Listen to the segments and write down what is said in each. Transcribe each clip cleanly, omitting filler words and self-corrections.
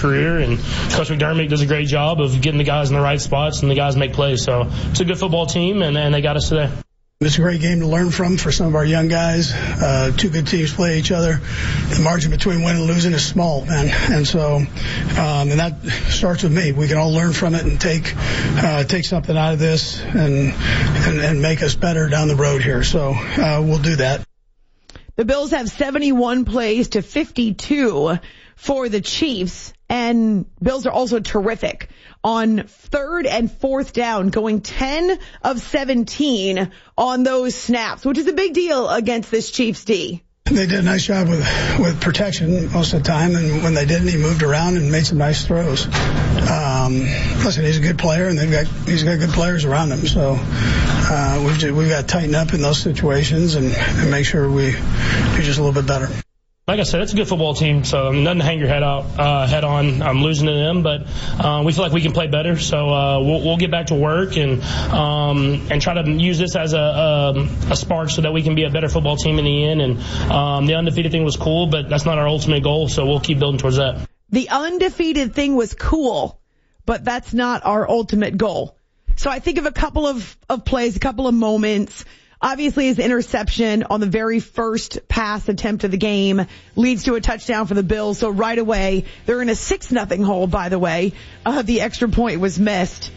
career. And Coach McDermott does a great job of getting the guys in the right spots and the guys make plays. So it's a good football team, and they got us today. It's a great game to learn from for some of our young guys. Two good teams play each other. The margin between winning and losing is small, man. And so, and that starts with me. We can all learn from it and take something out of this and make us better down the road here. So, we'll do that. The Bills have 71 plays to 52 for the Chiefs, and Bills are also terrific on 3rd and 4th down, going 10 of 17 on those snaps, which is a big deal against this Chiefs D. They did a nice job with protection most of the time, and when they didn't, he moved around and made some nice throws. Listen, he's a good player, and he's got good players around him. So we've got to tighten up in those situations and make sure we do just a little bit better. Like I said, it's a good football team, so nothing to hang your head on. I'm losing to them, but we feel like we can play better. So we'll get back to work and try to use this as a spark so that we can be a better football team in the end. And the undefeated thing was cool, but that's not our ultimate goal, so we'll keep building towards that. The undefeated thing was cool, but that's not our ultimate goal. So I think of a couple of plays, a couple of moments. Obviously, his interception on the very first pass attempt of the game leads to a touchdown for the Bills. So right away, they're in a 6-0 hole, by the way. The extra point was missed.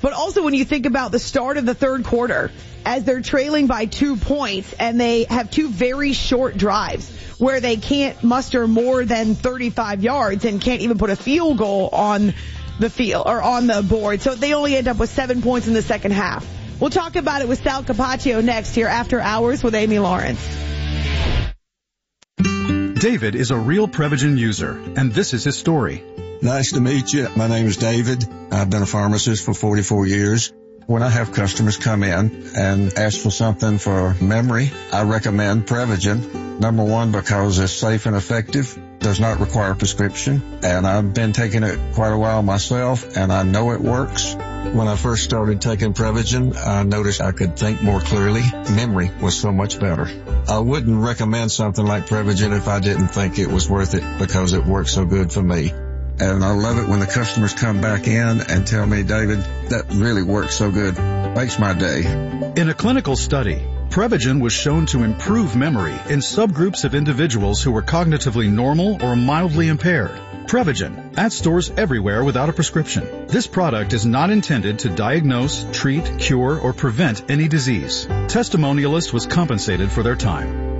But also when you think about the start of the third quarter, as they're trailing by 2 points and they have two very short drives where they can't muster more than 35 yards and can't even put a field goal on the field or on the board. So they only end up with 7 points in the second half. We'll talk about it with Sal Capaccio next here After Hours with Amy Lawrence. David is a real Prevagen user, and this is his story. Nice to meet you. My name is David. I've been a pharmacist for 44 years. When I have customers come in and ask for something for memory, I recommend Prevagen. Number one, because it's safe and effective, does not require a prescription, and I've been taking it quite a while myself, and I know it works. When I first started taking Prevagen, I noticed I could think more clearly. Memory was so much better. I wouldn't recommend something like Prevagen if I didn't think it was worth it because it works so good for me. And I love it when the customers come back in and tell me, David, that really works so good. Makes my day. In a clinical study, Prevagen was shown to improve memory in subgroups of individuals who were cognitively normal or mildly impaired. Prevagen, at stores everywhere without a prescription. This product is not intended to diagnose, treat, cure, or prevent any disease. Testimonialist was compensated for their time.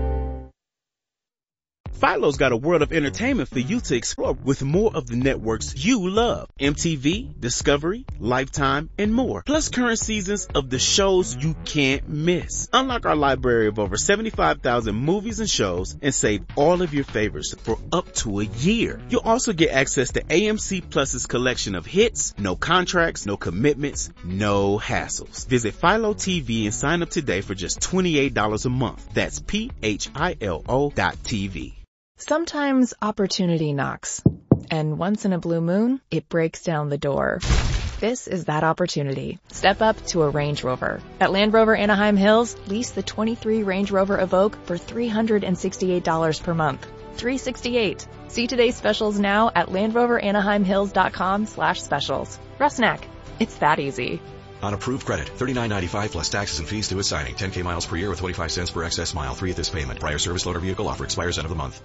Philo's got a world of entertainment for you to explore with more of the networks you love. MTV, Discovery, Lifetime, and more. Plus current seasons of the shows you can't miss. Unlock our library of over 75,000 movies and shows and save all of your favorites for up to a year. You'll also get access to AMC Plus's collection of hits, no contracts, no commitments, no hassles. Visit Philo TV and sign up today for just $28 a month. That's PHILO.TV. Sometimes opportunity knocks, and once in a blue moon, it breaks down the door. This is that opportunity. Step up to a Range Rover. At Land Rover Anaheim Hills, lease the 23 Range Rover Evoque for $368 per month. $368. See today's specials now at LandRoverAnaheimHills.com/specials. Rusnak. It's that easy. On approved credit, $39.95 plus taxes and fees to its signing. 10K miles per year with 25 cents per excess mile. 3 at this payment. Prior service loader vehicle offer expires end of the month.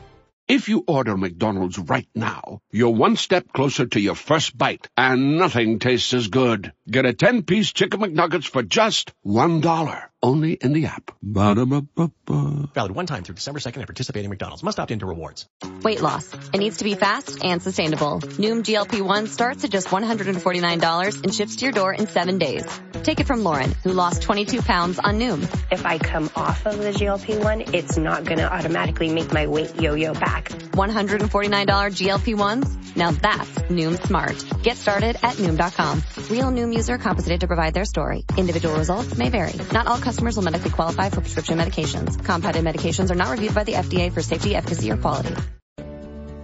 If you order McDonald's right now, you're one step closer to your first bite, and nothing tastes as good. Get a 10-piece Chicken McNuggets for just $1. Only in the app. Ba-da-ba-ba-ba. Valid one time through December 2nd at participating McDonald's. Must opt into rewards. Weight loss. It needs to be fast and sustainable. Noom GLP-1 starts at just $149 and ships to your door in 7 days. Take it from Lauren, who lost 22 pounds on Noom. If I come off of the GLP-1, it's not going to automatically make my weight yo-yo back. $149 GLP-1s? Now that's Noom smart. Get started at Noom.com. Real Noom user compensated to provide their story. Individual results may vary. Not all customers will medically qualify for prescription medications. Compounded medications are not reviewed by the FDA for safety, efficacy, or quality.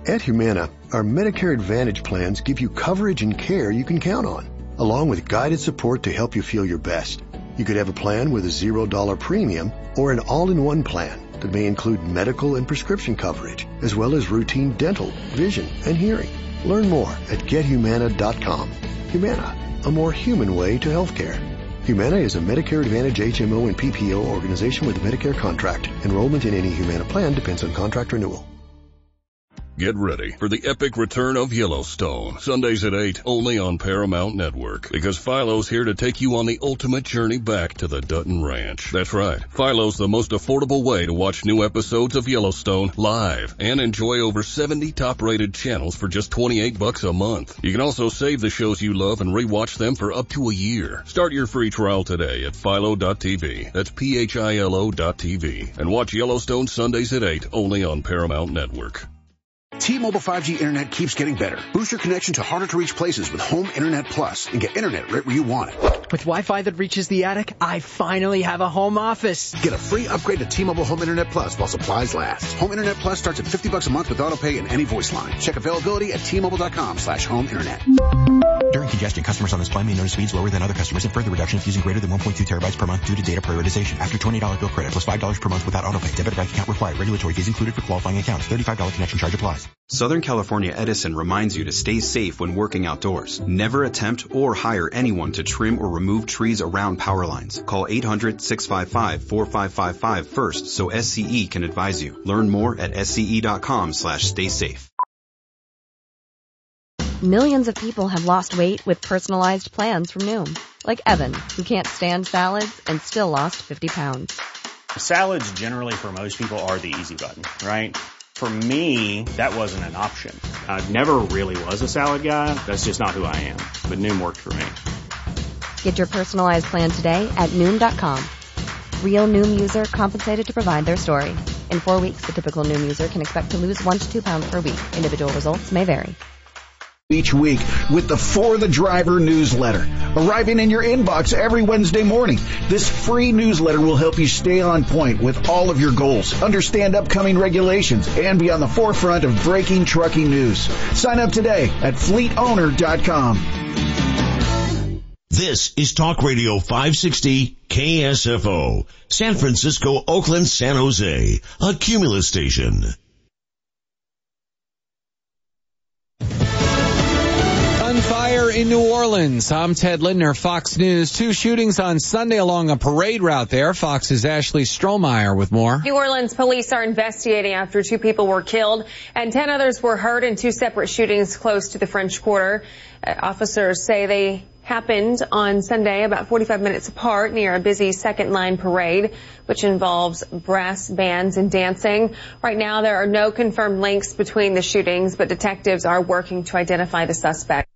At Humana, our Medicare Advantage plans give you coverage and care you can count on, along with guided support to help you feel your best. You could have a plan with a $0 premium or an all-in-one plan that may include medical and prescription coverage, as well as routine dental, vision, and hearing. Learn more at gethumana.com. Humana, a more human way to healthcare. Humana is a Medicare Advantage HMO and PPO organization with a Medicare contract. Enrollment in any Humana plan depends on contract renewal. Get ready for the epic return of Yellowstone, Sundays at 8, only on Paramount Network. Because Philo's here to take you on the ultimate journey back to the Dutton Ranch. That's right, Philo's the most affordable way to watch new episodes of Yellowstone live and enjoy over 70 top-rated channels for just $28 a month. You can also save the shows you love and rewatch them for up to a year. Start your free trial today at philo.tv. That's PHILO.tv. And watch Yellowstone Sundays at 8, only on Paramount Network. T-Mobile 5G internet keeps getting better. Boost your connection to harder-to-reach places with Home Internet Plus and get internet right where you want it. With Wi-Fi that reaches the attic, I finally have a home office. Get a free upgrade to T-Mobile Home Internet Plus while supplies last. Home Internet Plus starts at $50 a month with autopay and any voice line. Check availability at T-Mobile.com/home internet. During congestion, customers on this plan may notice speeds lower than other customers and further reductions using greater than 1.2 terabytes per month due to data prioritization. After $20 bill credit plus $5 per month without autopay. Debit bank account required. Regulatory fees included for qualifying accounts. $35 connection charge applies. Southern California Edison reminds you to stay safe when working outdoors. Never attempt or hire anyone to trim or remove trees around power lines. Call 800-655-4555 first so SCE can advise you. Learn more at sce.com/stay safe. Millions of people have lost weight with personalized plans from Noom. Like Evan, who can't stand salads and still lost 50 pounds. Salads generally for most people are the easy button, right? For me, that wasn't an option. I never really was a salad guy. That's just not who I am. But Noom worked for me. Get your personalized plan today at Noom.com. Real Noom user compensated to provide their story. In 4 weeks, the typical Noom user can expect to lose 1 to 2 pounds per week. Individual results may vary. Each week with the For the Driver newsletter, arriving in your inbox every Wednesday morning. This free newsletter will help you stay on point with all of your goals, understand upcoming regulations, and be on the forefront of breaking trucking news. Sign up today at fleetowner.com. This is Talk Radio 560 KSFO, San Francisco, Oakland, San Jose, a Cumulus station. Gunfire in New Orleans. I'm Ted Lindner, Fox News. 2 shootings on Sunday along a parade route there. Fox's Ashley Strohmeyer with more. New Orleans police are investigating after 2 people were killed and 10 others were hurt in 2 separate shootings close to the French Quarter. Officers say they happened on Sunday about 45 minutes apart near a busy second line parade, which involves brass bands and dancing. Right now, there are no confirmed links between the shootings, but detectives are working to identify the suspect.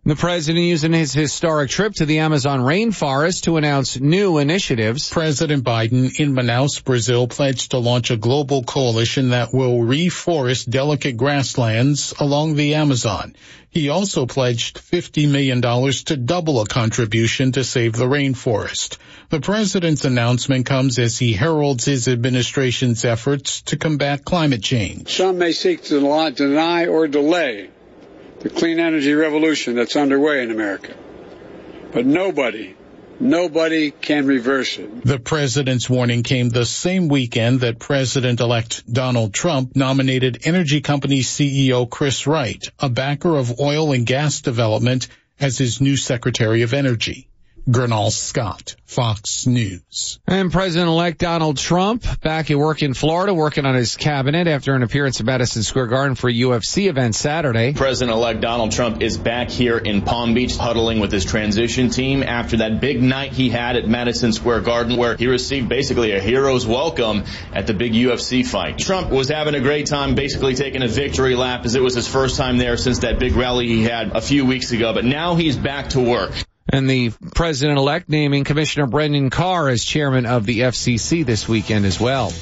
The president using his historic trip to the Amazon rainforest to announce new initiatives. President Biden in Manaus, Brazil, pledged to launch a global coalition that will reforest delicate grasslands along the Amazon. He also pledged $50 million to double a contribution to save the rainforest. The president's announcement comes as he heralds his administration's efforts to combat climate change. Some may seek to deny or delay the clean energy revolution that's underway in America. But nobody can reverse it. The president's warning came the same weekend that President-elect Donald Trump nominated energy company CEO Chris Wright, a backer of oil and gas development, as his new Secretary of Energy. Gernal Scott, Fox News. And President-elect Donald Trump back at work in Florida, working on his cabinet after an appearance at Madison Square Garden for a UFC event Saturday. President-elect Donald Trump is back here in Palm Beach, huddling with his transition team after that big night he had at Madison Square Garden, where he received basically a hero's welcome at the big UFC fight. Trump was having a great time, basically taking a victory lap, as it was his first time there since that big rally he had a few weeks ago. But now he's back to work. And the president-elect naming Commissioner Brendan Carr as chairman of the FCC this weekend as well.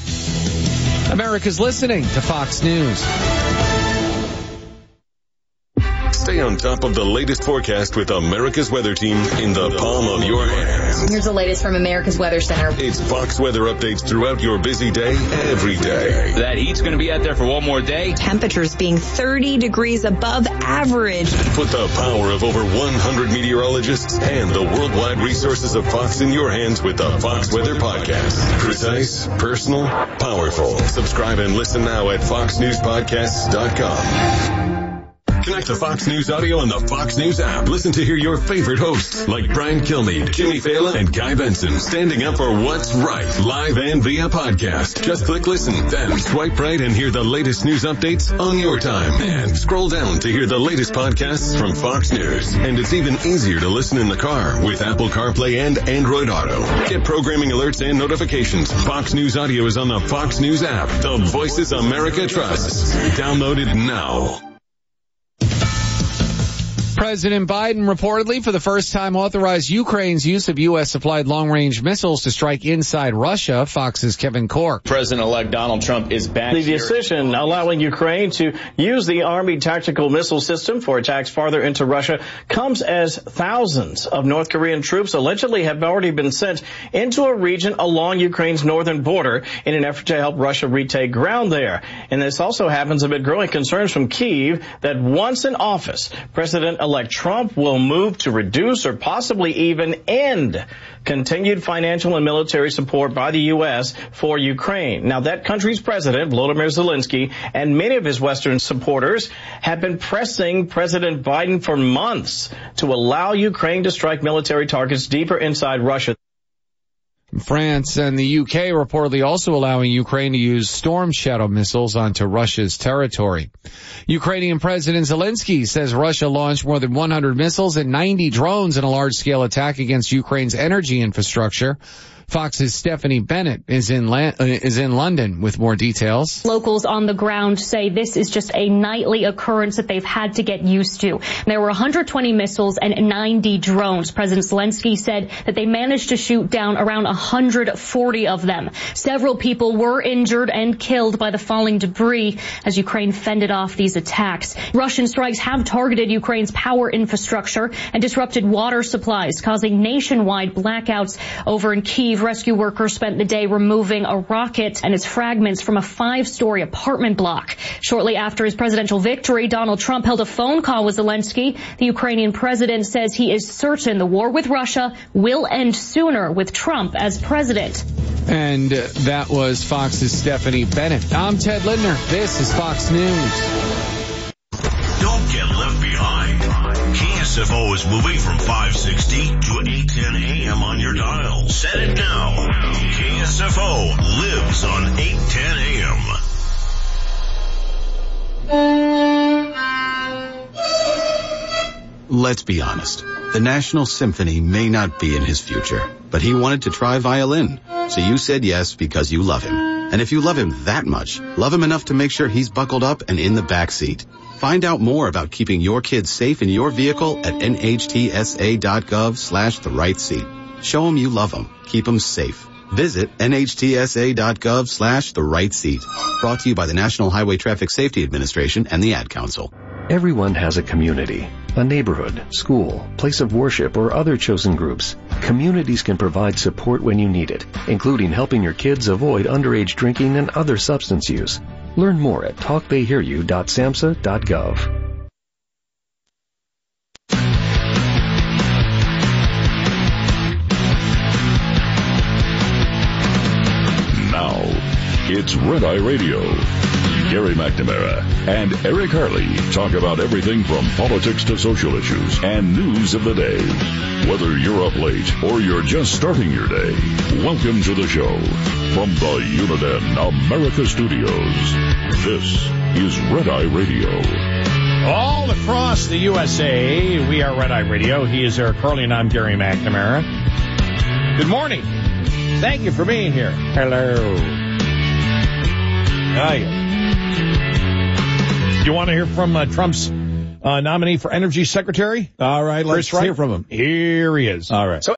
America's listening to Fox News. Stay on top of the latest forecast with America's Weather Team in the palm of your hands. Here's the latest from America's Weather Center. It's Fox weather updates throughout your busy day, every day. That heat's going to be out there for one more day. Temperatures being 30 degrees above average. Put the power of over 100 meteorologists and the worldwide resources of Fox in your hands with the Fox Weather Podcast. Precise, personal, powerful. Subscribe and listen now at foxnewspodcasts.com. Connect to Fox News Audio on the Fox News app. Listen to hear your favorite hosts like Brian Kilmeade, Jimmy Fallon, and Guy Benson standing up for what's right, live and via podcast. Just click listen, then swipe right and hear the latest news updates on your time. And scroll down to hear the latest podcasts from Fox News. And it's even easier to listen in the car with Apple CarPlay and Android Auto. Get programming alerts and notifications. Fox News Audio is on the Fox News app. The voices America trusts. Download it now. President Biden reportedly for the first time authorized Ukraine's use of U.S.-supplied long-range missiles to strike inside Russia. Fox's Kevin Cork. President-elect Donald Trump is back. The decision allowing Ukraine to use the Army tactical missile system for attacks farther into Russia comes as thousands of North Korean troops allegedly have already been sent into a region along Ukraine's northern border in an effort to help Russia retake ground there. And this also happens amid growing concerns from Kyiv that once in office, President-elect Trump will move to reduce or possibly even end continued financial and military support by the U.S. for Ukraine. Now, that country's president, Volodymyr Zelensky, and many of his Western supporters have been pressing President Biden for months to allow Ukraine to strike military targets deeper inside Russia. France and the UK reportedly also allowing Ukraine to use Storm Shadow missiles onto Russia's territory. Ukrainian President Zelensky says Russia launched more than 100 missiles and 90 drones in a large-scale attack against Ukraine's energy infrastructure. Fox's Stephanie Bennett is in London with more details. Locals on the ground say this is just a nightly occurrence that they've had to get used to. There were 120 missiles and 90 drones. President Zelensky said that they managed to shoot down around 140 of them. Several people were injured and killed by the falling debris as Ukraine fended off these attacks. Russian strikes have targeted Ukraine's power infrastructure and disrupted water supplies, causing nationwide blackouts over in Kyiv. Rescue workers spent the day removing a rocket and its fragments from a 5-story apartment block. Shortly after his presidential victory, Donald Trump held a phone call with Zelensky. The Ukrainian president says he is certain the war with Russia will end sooner with Trump as president. And that was Fox's Stephanie Bennett. I'm Ted Lindner. This is Fox News. Don't get left behind. KSFO is moving from 560 to 810 AM on your dial. Set it now. KSFO lives on 810 AM. Let's be honest. The National Symphony may not be in his future, but he wanted to try violin. So you said yes because you love him. And if you love him that much, love him enough to make sure he's buckled up and in the back seat. Find out more about keeping your kids safe in your vehicle at nhtsa.gov/the-right-seat. Show them you love them. Keep them safe. Visit nhtsa.gov/the-right-seat. Brought to you by the National Highway Traffic Safety Administration and the Ad Council. Everyone has a community, a neighborhood, school, place of worship, or other chosen groups. Communities can provide support when you need it, including helping your kids avoid underage drinking and other substance use. Learn more at talktheyhearyou.samhsa.gov. Now, it's Red Eye Radio. Gary McNamara and Eric Harley talk about everything from politics to social issues and news of the day. Whether you're up late or you're just starting your day, welcome to the show. From the Uniden America Studios, this is Red Eye Radio. All across the USA, we are Red Eye Radio. He is Eric Harley and I'm Gary McNamara. Good morning. Thank you for being here. Hello. Hi. You want to hear from Trump's nominee for Energy Secretary? All right, let's hear from him. Here he is. All right. So